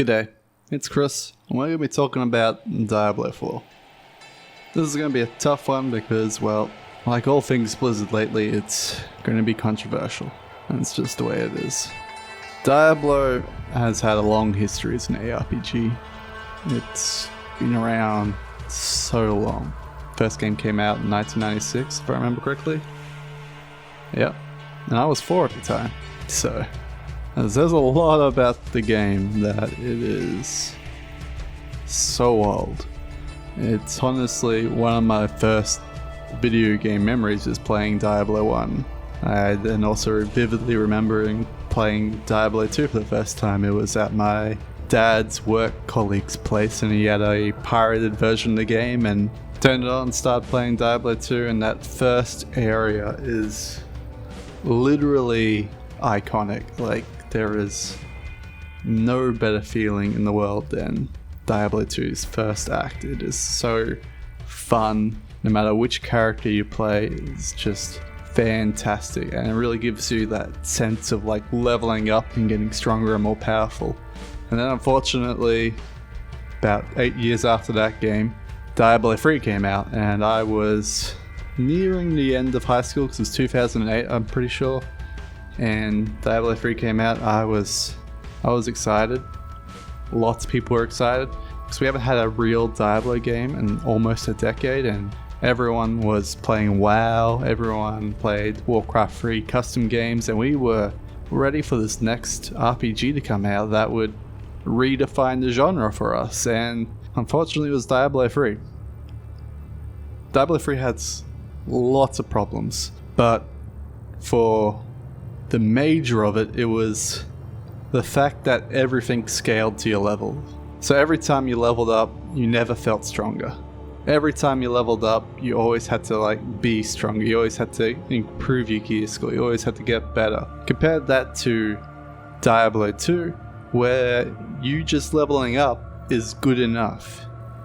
G'day, it's Kris, and we're going to be talking about Diablo 4. This is going to be a tough one because, well, like all things Blizzard lately, it's going to be controversial, and it's just the way it is. Diablo has had a long history as an ARPG. It's been around so long. First game came out in 1996, if I remember correctly. Yep, and I was 4 at the time, so there's a lot about the game that it is so old. It's honestly one of my first video game memories is playing Diablo 1. I then also vividly remembering playing Diablo 2 for the first time. It was at my dad's work colleague's place and he had a pirated version of the game and turned it on and started playing Diablo 2, and that first area is literally iconic. Like, there is no better feeling in the world than Diablo 2's first act. It is so fun. No matter which character you play, it's just fantastic, and it really gives you that sense of like leveling up and getting stronger and more powerful. And then unfortunately, about 8 years after that game, Diablo 3 came out, and I was nearing the end of high school because it was 2008, I'm pretty sure. And Diablo 3 came out. I was excited. Lots of people were excited because we haven't had a real Diablo game in almost a decade, and everyone was playing WoW, everyone played Warcraft 3 custom games, and we were ready for this next RPG to come out that would redefine the genre for us, and unfortunately it was Diablo 3. Diablo 3 has lots of problems, but for the major of it, it was the fact that everything scaled to your level. So every time you leveled up, you never felt stronger. Every time you leveled up, you always had to like be stronger. You always had to improve your gear skill. You always had to get better. Compare that to Diablo 2, where you just leveling up is good enough.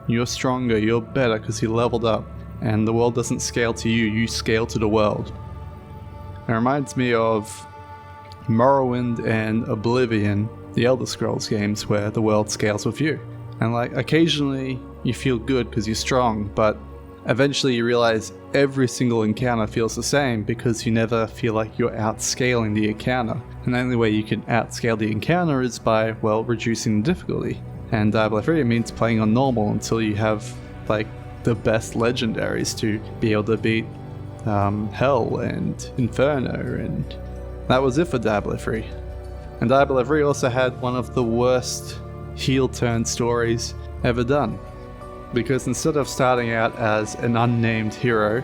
You're stronger, you're better because you leveled up, and the world doesn't scale to you, you scale to the world. It reminds me of Morrowind and Oblivion, the Elder Scrolls games, where the world scales with you. And like occasionally you feel good because you're strong, but eventually you realize every single encounter feels the same because you never feel like you're outscaling the encounter. And the only way you can outscale the encounter is by, well, reducing the difficulty. And Diablo 3 means playing on normal until you have like the best legendaries to be able to beat Hell and Inferno, and that was it for Diablo 3. And Diablo 3 also had one of the worst heel turn stories ever done. Because instead of starting out as an unnamed hero,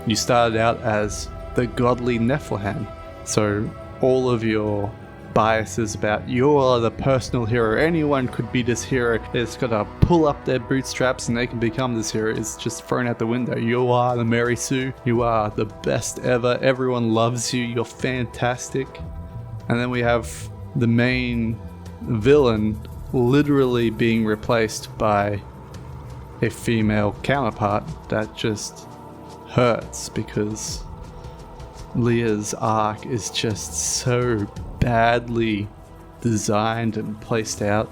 you started out as the godly Nephilim. So all of your biases about you are the personal hero, anyone could be this hero, they just gotta pull up their bootstraps and they can become this hero, is just thrown out the window. You are the Mary Sue, you are the best ever, everyone loves you, you're fantastic. And then we have the main villain literally being replaced by a female counterpart that just hurts because Leah's arc is just so badly designed and placed out.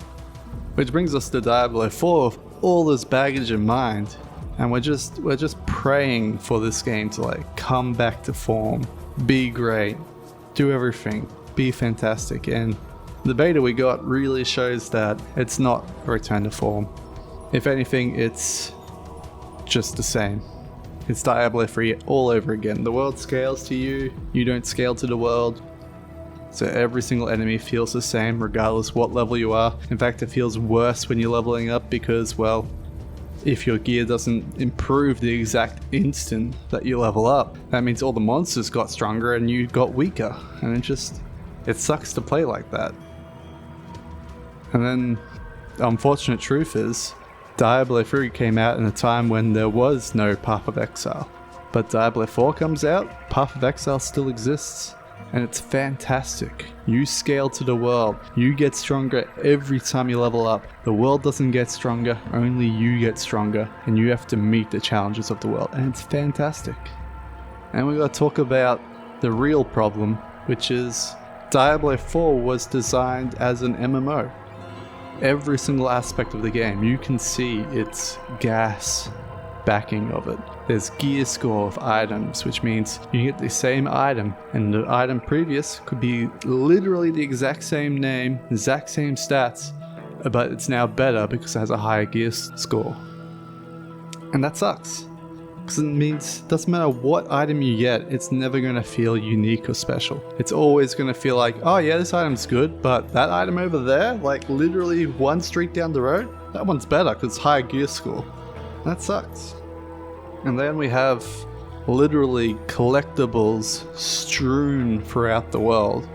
Which brings us to Diablo 4 with all this baggage in mind, and we're just praying for this game to like come back to form, be great, do everything, be fantastic. And the beta we got really shows that it's not a return to form. If anything, it's just the same. It's Diablo 3 all over again. The world scales to you, you don't scale to the world. So every single enemy feels the same regardless what level you are. In fact, it feels worse when you're leveling up because, well, if your gear doesn't improve the exact instant that you level up, that means all the monsters got stronger and you got weaker. And it sucks to play like that. And then the unfortunate truth is, Diablo 3 came out in a time when there was no Path of Exile. But Diablo 4 comes out, Path of Exile still exists. And it's fantastic. You scale to the world. You get stronger every time you level up. The world doesn't get stronger, only you get stronger. And you have to meet the challenges of the world. And it's fantastic. And we gotta talk about the real problem, which is Diablo 4 was designed as an MMO. Every single aspect of the game, you can see its gas backing of it. There's gear score of items, which means you get the same item, and the item previous could be literally the exact same name, exact same stats, but it's now better because it has a higher gear score. And that sucks. Because it means it doesn't matter what item you get, it's never going to feel unique or special. It's always going to feel like, oh yeah, this item's good, but that item over there, like literally one street down the road, that one's better because it's higher gear score. That sucks. And then we have literally collectables strewn throughout the world.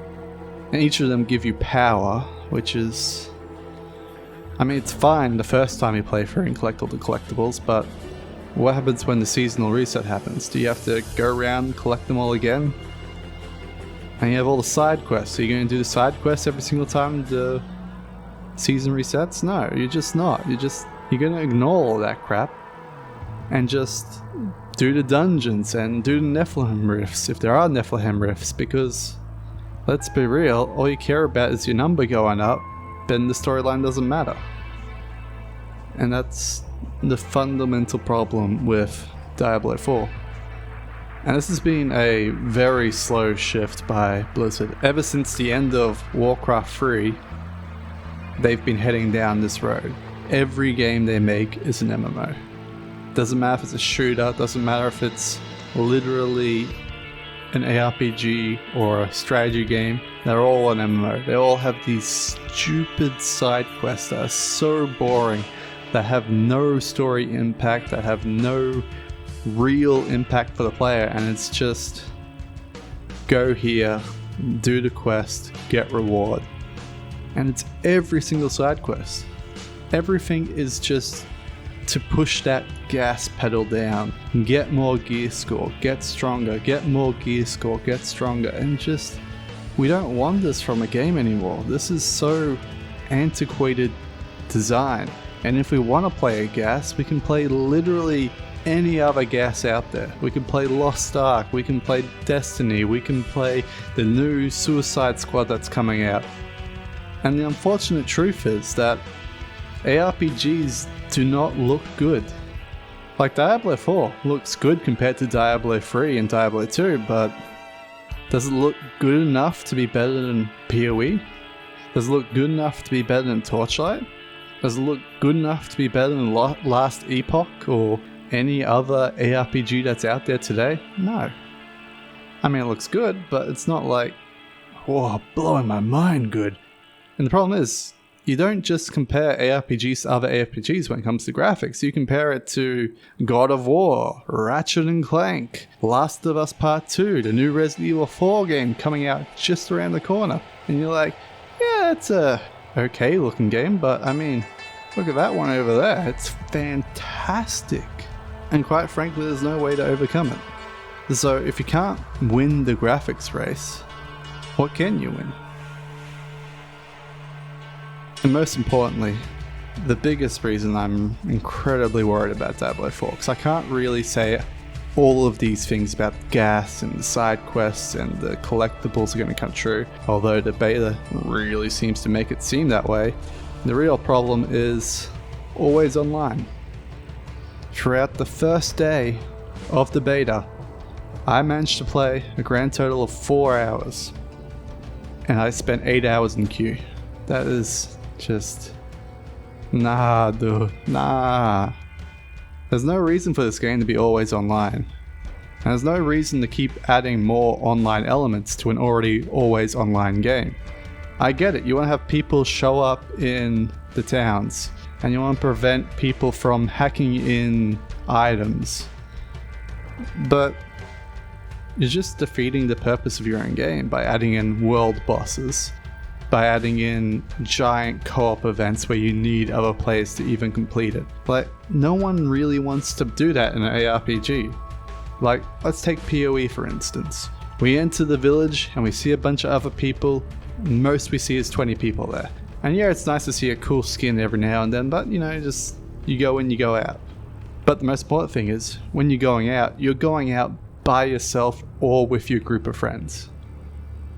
And each of them give you power, which is... I mean, it's fine the first time you play through and collect all the collectibles, but what happens when the seasonal reset happens? Do you have to go around and collect them all again? And you have all the side quests. Are you going to do the side quests every single time the season resets? No, you're just not. You're going to ignore all that crap and just do the dungeons and do the Nephilim rifts, if there are Nephilim rifts, because let's be real, all you care about is your number going up, then the storyline doesn't matter. And that's the fundamental problem with Diablo 4. And this has been a very slow shift by Blizzard. Ever since the end of Warcraft 3, they've been heading down this road. Every game they make is an MMO. Doesn't matter if it's a shooter, doesn't matter if it's literally an ARPG or a strategy game, they're all an MMO. They all have these stupid side quests that are so boring, that have no story impact, that have no real impact for the player, and it's just go here, do the quest, get reward. And it's every single side quest. Everything is just to push that gas pedal down, get more gear score, get stronger, get more gear score, get stronger, and just, we don't want this from a game anymore. This is so antiquated design. And if we want to play a gas, we can play literally any other gas out there. We can play Lost Ark, we can play Destiny, we can play the new Suicide Squad that's coming out. And the unfortunate truth is that ARPGs do not look good. Like Diablo 4 looks good compared to Diablo 3 and Diablo 2, but does it look good enough to be better than PoE? Does it look good enough to be better than Torchlight? Does it look good enough to be better than Last Epoch or any other ARPG that's out there today? No. I mean, it looks good, but it's not like, whoa, blowing my mind good. And the problem is, you don't just compare ARPGs to other ARPGs when it comes to graphics. You compare it to God of War, Ratchet and Clank, Last of Us Part 2, the new Resident Evil 4 game coming out just around the corner. And you're like, yeah, it's a okay looking game, but I mean, look at that one over there. It's fantastic. And quite frankly, there's no way to overcome it. So if you can't win the graphics race, what can you win? And most importantly, the biggest reason I'm incredibly worried about Diablo 4, because I can't really say all of these things about gas and the side quests and the collectibles are going to come true, although the beta really seems to make it seem that way. The real problem is always online. Throughout the first day of the beta, I managed to play a grand total of 4 hours, and I spent 8 hours in queue. That is just... nah, dude, nah. There's no reason for this game to be always online. And there's no reason to keep adding more online elements to an already always online game. I get it, you want to have people show up in the towns, and you want to prevent people from hacking in items. But you're just defeating the purpose of your own game by adding in world bosses, by adding in giant co-op events where you need other players to even complete it. Like, no one really wants to do that in an ARPG. Like, let's take PoE for instance. We enter the village and we see a bunch of other people. Most we see is 20 people there. And yeah, it's nice to see a cool skin every now and then, but you know, just you go in, you go out. But the most important thing is, when you're going out by yourself or with your group of friends.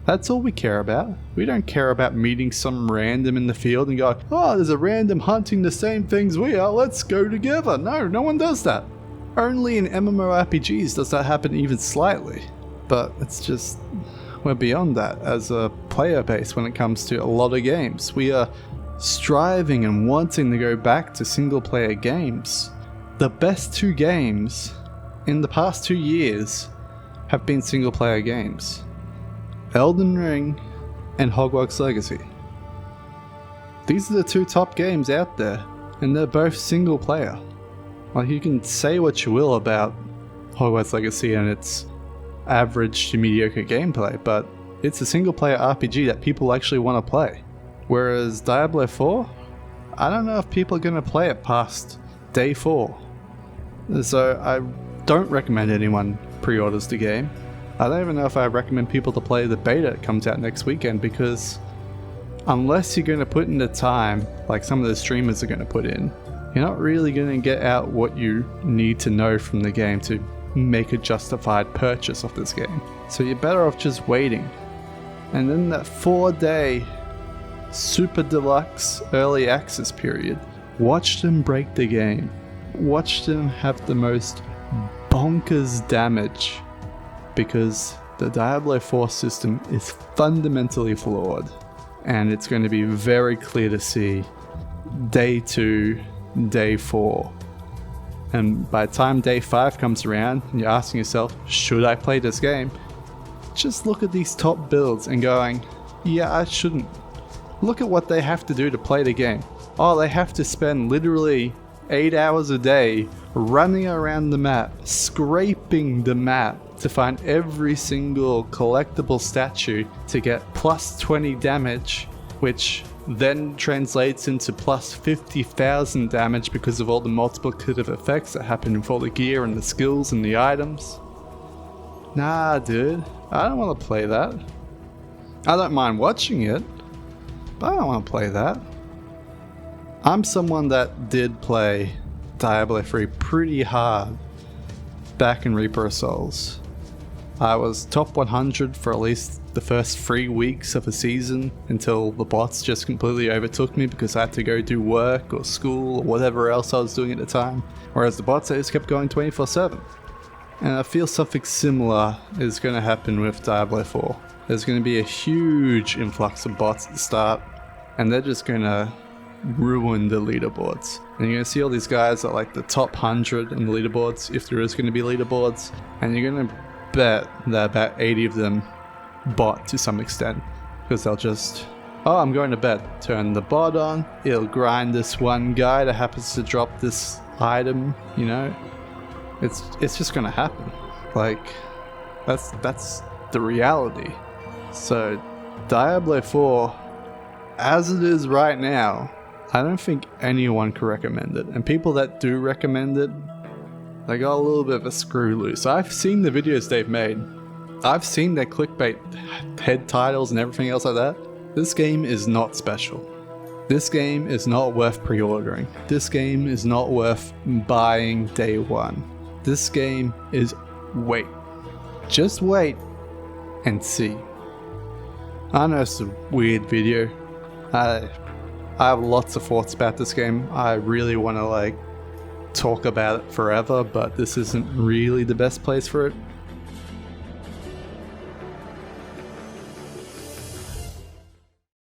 That's all we care about. We don't care about meeting some random in the field and go, oh, there's a random hunting the same things we are, let's go together. No, no one does that. Only in MMORPGs does that happen even slightly. But it's just, we're beyond that as a player base when it comes to a lot of games. We are striving and wanting to go back to single player games. The best 2 games in the past 2 years have been single player games. Elden Ring and Hogwarts Legacy. These are the 2 top games out there, and they're both single player. Like, you can say what you will about Hogwarts Legacy and its average to mediocre gameplay, but it's a single player RPG that people actually want to play. Whereas Diablo 4, I don't know if people are going to play it past day 4. So I don't recommend anyone pre-orders the game. I don't even know if I recommend people to play the beta that comes out next weekend, because unless you're going to put in the time like some of the streamers are going to put in, you're not really going to get out what you need to know from the game to make a justified purchase of this game. So you're better off just waiting. And then that 4-day super deluxe early access period, watch them break the game. Watch them have the most bonkers damage, because the Diablo 4 system is fundamentally flawed, and it's going to be very clear to see day 2, day 4. And by the time day 5 comes around and you're asking yourself, should I play this game? Just look at these top builds and going, yeah, I shouldn't. Look at what they have to do to play the game. Oh, they have to spend literally 8 hours a day running around the map, scraping the map to find every single collectible statue to get plus 20 damage, which then translates into plus 50,000 damage because of all the multiplicative effects that happen with all the gear and the skills and the items. Nah, dude, I don't want to play that. I don't mind watching it, but I don't want to play that. I'm someone that did play Diablo 3 pretty hard back in Reaper of Souls. I was top 100 for at least the first 3 weeks of a season until the bots just completely overtook me because I had to go do work or school or whatever else I was doing at the time. Whereas the bots, I just kept going 24/7. And I feel something similar is going to happen with Diablo 4. There's going to be a huge influx of bots at the start, and they're just going to ruin the leaderboards. And you're going to see all these guys at like the top 100 in the leaderboards, if there is going to be leaderboards, and you're going to bet that about 80 of them bot to some extent, because they'll just, oh, I'm going to bed, turn the bot on, it'll grind this one guy that happens to drop this item, you know. It's just gonna happen. Like, that's the reality. So Diablo 4, as it is right now, I don't think anyone can recommend it. And people that do recommend it, they got a little bit of a screw loose. I've seen the videos they've made. I've seen their clickbait head titles and everything else like that. This game is not special. This game is not worth pre-ordering. This game is not worth buying day one. This game is wait. Just wait and see. I know it's a weird video. I have lots of thoughts about this game. I really want to like talk about it forever, but this isn't really the best place for it.